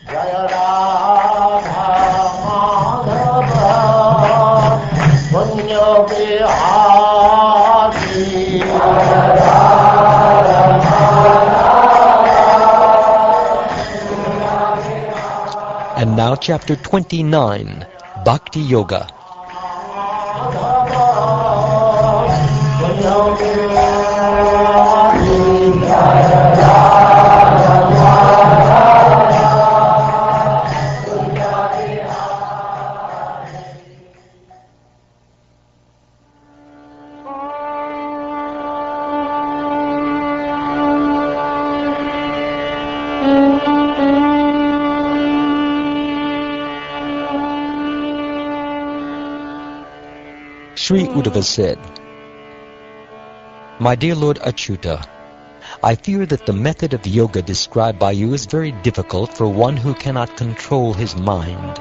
Jaya Radha Madhava Punya Bihari Jaya Radha Madhava. And now chapter 29, Bhakti Yoga. Sri Uddhava said, "My dear Lord Achyuta, I fear that the method of yoga described by you is very difficult for one who cannot control his mind.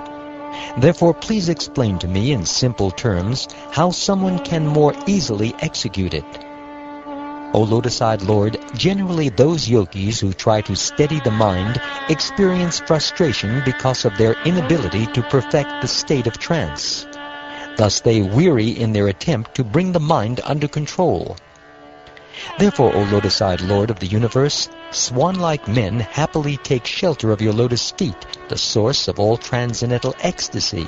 Therefore, please explain to me in simple terms how someone can more easily execute it. O lotus-eyed Lord, generally those yogis who try to steady the mind experience frustration because of their inability to perfect the state of trance. Thus they weary in their attempt to bring the mind under control. Therefore, O lotus-eyed Lord of the universe, swan-like men happily take shelter of your lotus feet, the source of all transcendental ecstasy.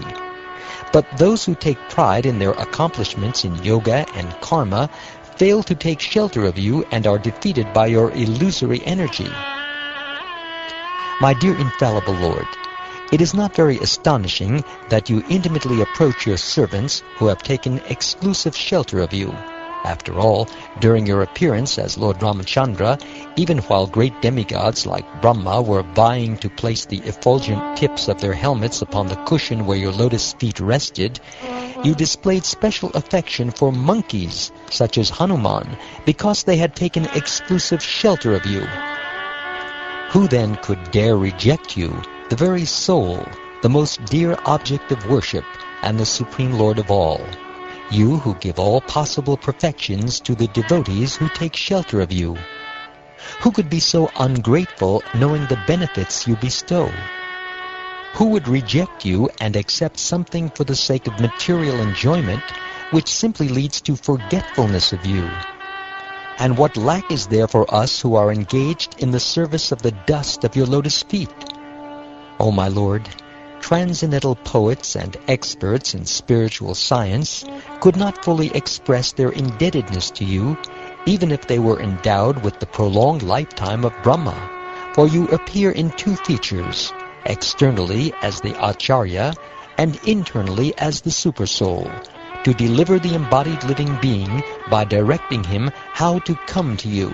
But those who take pride in their accomplishments in yoga and karma fail to take shelter of you and are defeated by your illusory energy. My dear infallible Lord, it is not very astonishing that you intimately approach your servants who have taken exclusive shelter of you. After all, during your appearance as Lord Ramachandra, even while great demigods like Brahma were vying to place the effulgent tips of their helmets upon the cushion where your lotus feet rested, you displayed special affection for monkeys, such as Hanuman, because they had taken exclusive shelter of you. Who then could dare reject you, the very soul, the most dear object of worship, and the Supreme Lord of all? You who give all possible perfections to the devotees who take shelter of you. Who could be so ungrateful knowing the benefits you bestow? Who would reject you and accept something for the sake of material enjoyment, which simply leads to forgetfulness of you? And what lack is there for us who are engaged in the service of the dust of your lotus feet? O my Lord, transcendental poets and experts in spiritual science could not fully express their indebtedness to you, even if they were endowed with the prolonged lifetime of Brahma, for you appear in two features, externally as the Acharya and internally as the Supersoul, to deliver the embodied living being by directing him how to come to you.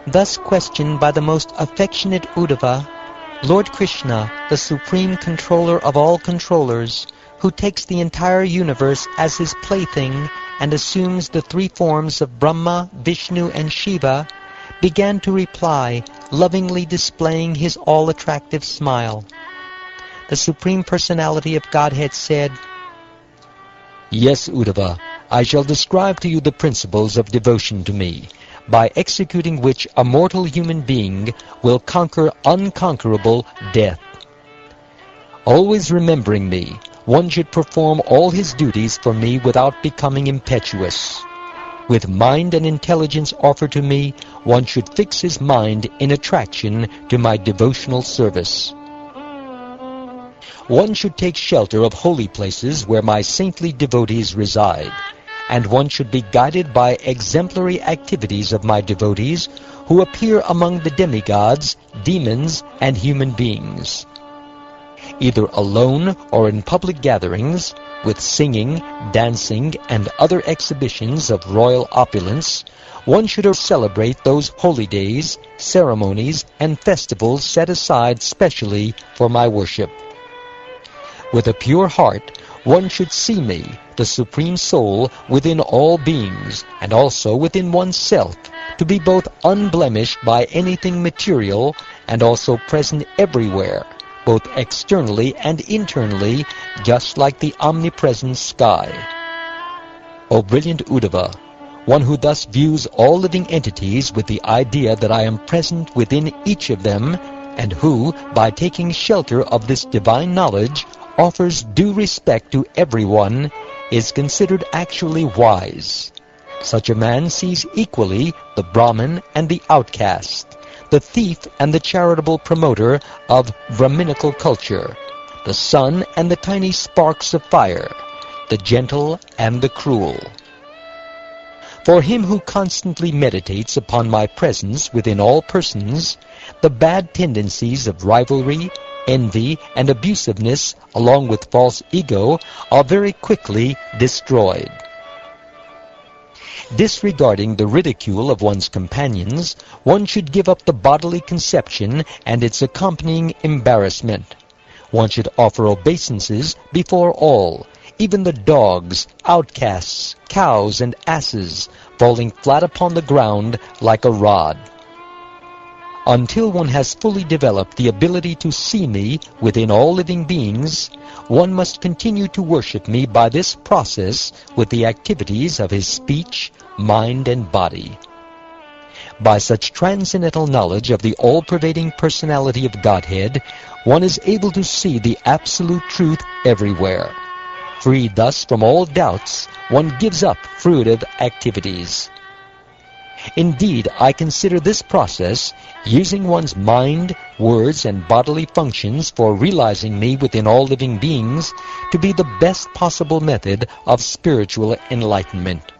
Thus questioned by the most affectionate Uddhava, Lord Krishna, the supreme controller of all controllers, who takes the entire universe as his plaything and assumes the three forms of Brahma, Vishnu, and Shiva, began to reply, lovingly displaying his all-attractive smile. The Supreme Personality of Godhead said, "Yes, Uddhava, I shall describe to you the principles of devotion to me, by executing which a mortal human being will conquer unconquerable death. Always remembering me, one should perform all his duties for me without becoming impetuous. With mind and intelligence offered to me, one should fix his mind in attraction to my devotional service. One should take shelter of holy places where my saintly devotees reside, and one should be guided by exemplary activities of my devotees who appear among the demigods, demons, and human beings. Either alone or in public gatherings, with singing, dancing, and other exhibitions of royal opulence, one should celebrate those holy days, ceremonies, and festivals set aside specially for my worship. With a pure heart, one should see me, the Supreme Soul, within all beings, and also within oneself, to be both unblemished by anything material and also present everywhere, both externally and internally, just like the omnipresent sky. O brilliant Uddhava, one who thus views all living entities with the idea that I am present within each of them, and who, by taking shelter of this divine knowledge, offers due respect to everyone, is considered actually wise. Such a man sees equally the Brahmin and the outcast, the thief and the charitable promoter of Brahminical culture, the sun and the tiny sparks of fire, the gentle and the cruel. For him who constantly meditates upon my presence within all persons, the bad tendencies of rivalry, envy, and abusiveness, along with false ego, are very quickly destroyed. Disregarding the ridicule of one's companions, one should give up the bodily conception and its accompanying embarrassment. One should offer obeisances before all, even the dogs, outcasts, cows, and asses, falling flat upon the ground like a rod. Until one has fully developed the ability to see me within all living beings, one must continue to worship me by this process with the activities of his speech, mind, and body. By such transcendental knowledge of the all-pervading personality of Godhead, one is able to see the absolute truth everywhere. Freed thus from all doubts, one gives up fruitive activities. Indeed, I consider this process, using one's mind, words, and bodily functions for realizing me within all living beings, to be the best possible method of spiritual enlightenment.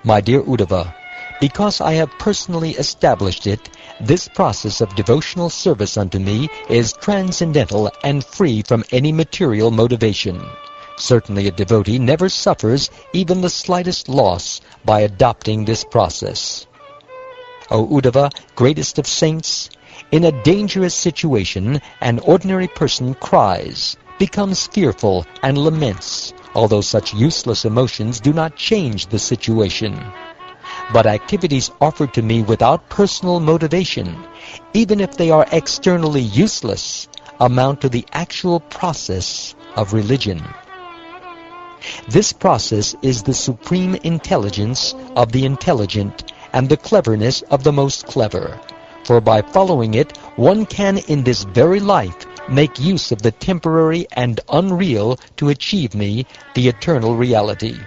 My dear Uddhava, because I have personally established it, this process of devotional service unto me is transcendental and free from any material motivation. Certainly a devotee never suffers even the slightest loss by adopting this process. O Uddhava, greatest of saints, in a dangerous situation an ordinary person cries, becomes fearful, and laments, although such useless emotions do not change the situation. But activities offered to me without personal motivation, even if they are externally useless, amount to the actual process of religion. This process is the supreme intelligence of the intelligent and the cleverness of the most clever, for by following it one can in this very life make use of the temporary and unreal to achieve me, the eternal reality.